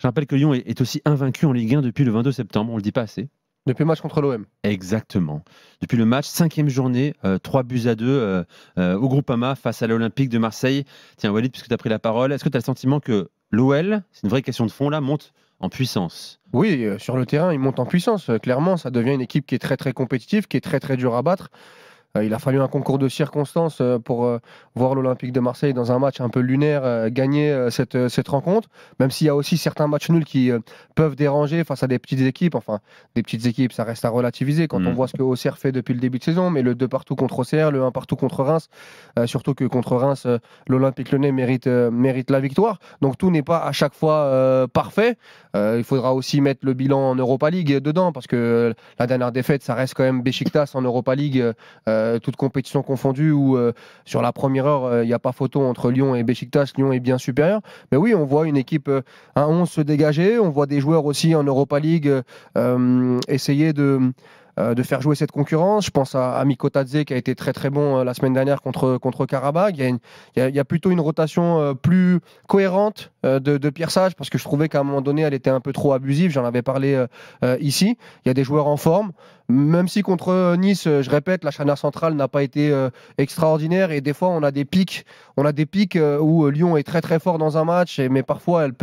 Je rappelle que Lyon est aussi invaincu en Ligue 1 depuis le 22 septembre, on le dit pas assez. Depuis le match contre l'OM. Exactement. Depuis le match, 5e journée, 3-2 au Groupama face à l'Olympique de Marseille. Tiens Walid, puisque tu as pris la parole, est-ce que tu as le sentiment que l'OL, c'est une vraie question de fond là, monte en puissance? Oui, sur le terrain, il monte en puissance. Clairement, ça devient une équipe qui est très très compétitive, qui est très très dure à battre. Il a fallu un concours de circonstances pour voir l'Olympique de Marseille dans un match un peu lunaire gagner cette rencontre, même s'il y a aussi certains matchs nuls qui peuvent déranger face à des petites équipes. Enfin, des petites équipes, ça reste à relativiser quand on voit ce que Auxerre fait depuis le début de saison, mais le 2 partout contre Auxerre, le 1 partout contre Reims, surtout que contre Reims, l'Olympique Lyonnais mérite la victoire. Donc tout n'est pas à chaque fois parfait. Il faudra aussi mettre le bilan en Europa League dedans, parce que la dernière défaite, ça reste quand même Beşiktaş en Europa League, toute compétition confondue, où sur la première heure, il n'y a pas photo entre Lyon et Beşiktaş. Lyon est bien supérieur. Mais oui, on voit une équipe, un 11 se dégager. On voit des joueurs aussi en Europa League essayer de faire jouer cette concurrence. Je pense à Mikotadze qui a été très très bon la semaine dernière contre Karabakh. Il y a plutôt une rotation plus cohérente de Pierre Sage, parce que je trouvais qu'à un moment donné elle était un peu trop abusive. J'en avais parlé ici. Il y a des joueurs en forme. Même si contre Nice, je répète, la charnière centrale n'a pas été extraordinaire, et des fois on a des pics où Lyon est très très fort dans un match, mais parfois elle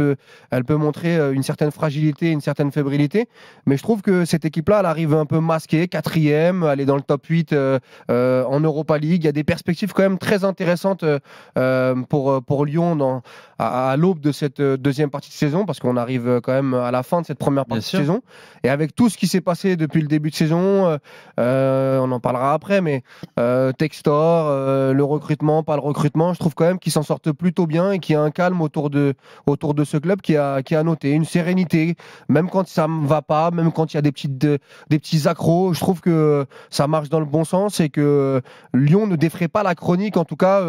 peut montrer une certaine fragilité, une certaine fébrilité. Mais je trouve que cette équipe-là, elle arrive un peu masquée, 4e, elle est dans le top 8 en Europa League. Il y a des perspectives quand même très intéressantes pour Lyon à l'aube de cette deuxième partie de saison, parce qu'on arrive quand même à la fin de cette première partie de saison. Et avec tout ce qui s'est passé depuis le début de saison, on en parlera après, mais Textor, le recrutement, pas le recrutement, je trouve quand même qu'ils s'en sortent plutôt bien, et qu'il y a un calme autour de ce club qui a noté une sérénité, même quand ça ne va pas, même quand il y a des petits accros. Je trouve que ça marche dans le bon sens, et que Lyon ne défraie pas la chronique, en tout cas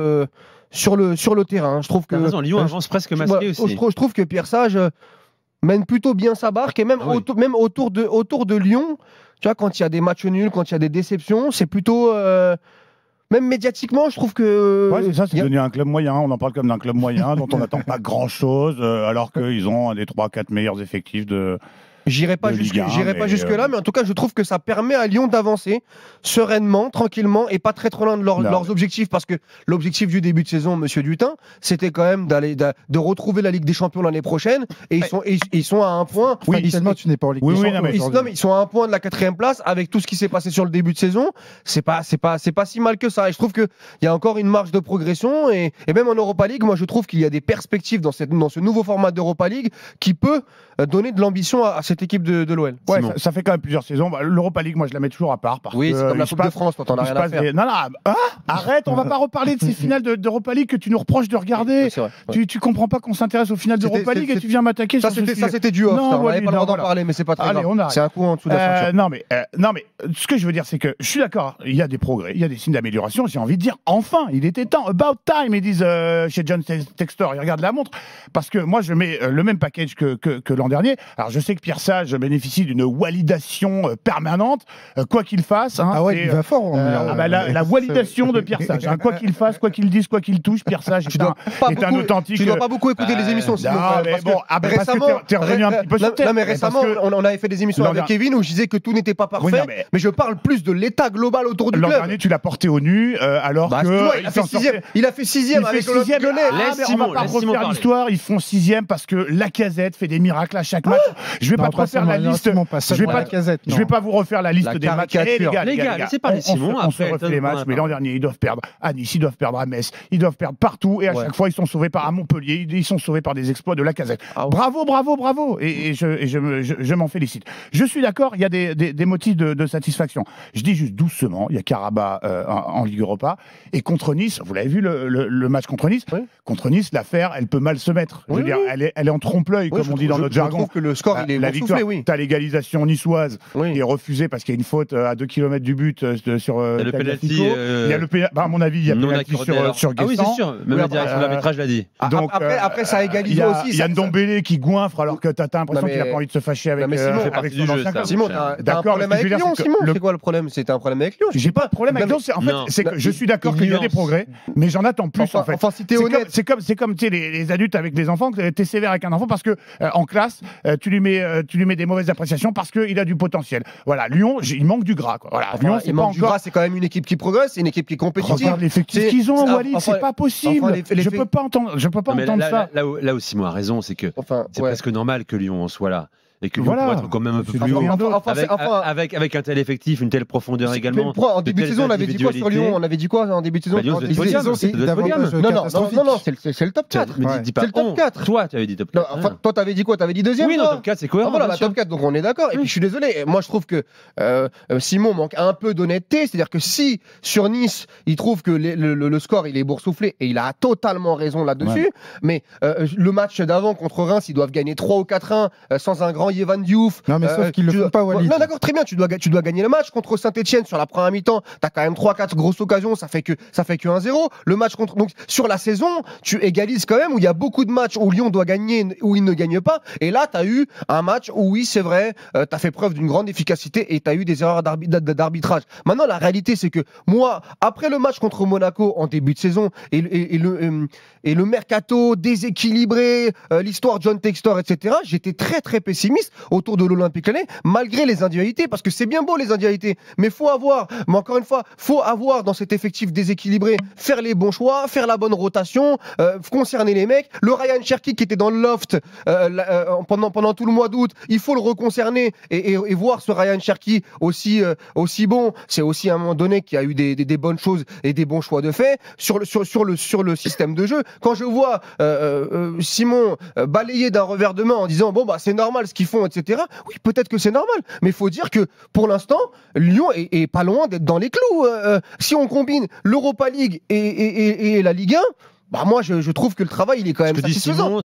sur le terrain. Je trouve que Lyon avance presque masqué aussi. Je trouve que Pierre Sage mène plutôt bien sa barque, et même autour de Lyon. Tu vois, quand il y a des matchs nuls, quand il y a des déceptions, c'est plutôt... même médiatiquement, je trouve que... Ouais, c'est ça, c'est devenu un club moyen. On en parle comme d'un club moyen dont on n'attend pas grand-chose, alors qu'ils ont un des 3-4 meilleurs effectifs de... J'irai pas jusque-là, mais en tout cas, je trouve que ça permet à Lyon d'avancer sereinement, tranquillement, et pas très trop loin de leurs objectifs, parce que l'objectif du début de saison, Monsieur Dutin, c'était quand même de retrouver la Ligue des Champions l'année prochaine, et ils sont à un point... Oui, tu n'es pas en Ligue des Champions. Mais ils sont à un point de la 4e place, avec tout ce qui s'est passé sur le début de saison. C'est pas si mal que ça, et je trouve qu'il y a encore une marge de progression, et même en Europa League, moi je trouve qu'il y a des perspectives dans ce nouveau format d'Europa League qui peut donner de l'ambition à cette équipe de l'OL. Ouais, ça fait quand même plusieurs saisons. L'Europa League, moi, je la mets toujours à part. Oui, c'est comme la Coupe de France, quand on n'a rien à faire. Non, arrête, on va pas reparler de ces finales d'Europa League que tu nous reproches de regarder. Vrai, tu comprends pas qu'on s'intéresse aux finales d'Europa League, et tu viens m'attaquer sur ce sujet. Ça, c'était du off. On n'avait pas le droit d'en parler, mais c'est pas très grave. C'est un coup en dessous de la ceinture. Non, mais ce que je veux dire, c'est que je suis d'accord, il y a des progrès, il y a des signes d'amélioration. J'ai envie de dire, enfin, il était temps. About time, ils disent chez John Textor. Il regarde la montre. Parce que moi, je mets le même package que l'an dernier. Alors, je sais que Pierre Sage bénéficie d'une validation permanente, quoi qu'il fasse. Ah ouais, il va fort. La validation de Pierre Sage. Quoi qu'il fasse, quoi qu'il dise, quoi qu'il touche, Pierre Sage est un authentique. Tu dois pas beaucoup écouter les émissions, récemment, t'es revenu un petit peu sur terre. Non, mais récemment, on avait fait des émissions avec Kevin où je disais que tout n'était pas parfait, mais je parle plus de l'état global autour du club. L'an dernier, tu l'as porté au nu, alors que il a fait 6e avec l'Olympique Lyonnais. On va pas refaire l'histoire. Ils font 6e parce que Lacazette fait des miracles à chaque match. Je vais pas te refaire la liste. Je vais pas vous refaire la liste des matchs. Les gars, c'est pas les Simon. On se refait les matchs, mais l'an dernier, ils doivent perdre à Nice, ils doivent perdre à Metz, ils doivent perdre partout, et à chaque fois, ils sont sauvés par Montpellier, ils sont sauvés par des exploits de Lacazette. Bravo. Et je m'en félicite. Je suis d'accord, il y a des motifs de satisfaction. Je dis juste doucement, il y a Karabakh en Ligue Europa, et contre Nice, vous l'avez vu le match contre Nice. Contre Nice, l'affaire, elle peut mal se mettre. Je veux dire, elle est en trompe-l'œil, comme on dit dans notre jargon. Je trouve que le score, il est victoire. T'as l'égalisation niçoise qui est refusée parce qu'il y a une faute à 2 km du but sur le penalty. Il y a le à mon avis, il y a penalty sur Guessant. Ah oui, c'est sûr. Même la direction de l'arbitrage l'a dit. Donc après, ça égalise aussi. Il y a Ndombele qui goinfre alors que t'as l'impression qu'il a pas envie de se fâcher avec son ancien club. Simon, t'as un problème avec Lyon, Simon. C'est quoi le problème? C'était un problème avec Lyon. J'ai pas de problème avec Lyon. En fait, c'est que je suis d'accord qu'il y a des progrès, mais j'en attends plus en fait. Enfin, si t'es honnête, c'est comme les adultes avec les enfants. T'es sévère avec un enfant parce que en classe, tu lui mets des mauvaises appréciations parce qu'il a du potentiel. Voilà, Lyon, il manque du gras. Voilà, Lyon, il manque du gras. C'est quand même une équipe qui progresse, c'est une équipe qui est compétitive. Regarde l'effectif qu'ils ont, Walid, c'est pas possible. Je peux pas entendre ça. Là où Simon a raison, c'est que c'est presque normal que Lyon en soit là. Et que Lyon pourrait être quand même un peu plus haut. Avec un tel effectif, une telle profondeur également. En début de saison, on avait dit quoi sur Lyon? On avait dit quoi en début de saison? C'est le top 4. C'est le top 4. Toi, tu avais dit top 4. Toi, t'avais dit quoi? T'avais dit deuxième? Oui, non, top 4, c'est cohérent. Voilà, top 4, donc on est d'accord. Et puis je suis désolé, moi je trouve que Simon manque un peu d'honnêteté. C'est-à-dire que si sur Nice, il trouve que le score il est boursouflé, et il a totalement raison là-dessus, mais le match d'avant contre Reims, ils doivent gagner 3 ou 4-1 sans un grand Yvan Diouf. Non, mais sauf qu'ils le font pas, Walid. Non, d'accord, très bien, tu dois gagner le match contre Saint-Etienne sur la première mi-temps. T'as quand même 3-4 grosses occasions, ça fait que 1-0. Le match donc sur la saison, tu égalises quand même, où il y a beaucoup de matchs où Lyon doit gagner, où il ne gagne pas. Et là, t'as eu un match où, oui, c'est vrai, t'as fait preuve d'une grande efficacité et t'as eu des erreurs d'arbitrage. Maintenant, la réalité, c'est que moi, après le match contre Monaco en début de saison et le mercato déséquilibré, l'histoire John Textor, etc., j'étais très très pessimiste autour de l'Olympique Lyonnais, malgré les individualités, parce que c'est bien beau les individualités, mais encore une fois, faut avoir dans cet effectif déséquilibré, faire les bons choix, faire la bonne rotation, concerner les mecs. Le Ryan Cherki qui était dans le loft pendant tout le mois d'août, il faut le reconcerner et voir ce Ryan Cherki aussi bon. C'est aussi à un moment donné qu'il y a eu des bonnes choses et des bons choix de fait sur le système de jeu. Quand je vois Simon balayer d'un revers de main en disant bon bah c'est normal ce qu'ils font, etc. Oui, peut-être que c'est normal, mais il faut dire que pour l'instant, Lyon est pas loin d'être dans les clous. Si on combine l'Europa League et la Ligue 1, bah moi je trouve que le travail il est quand même satisfaisant.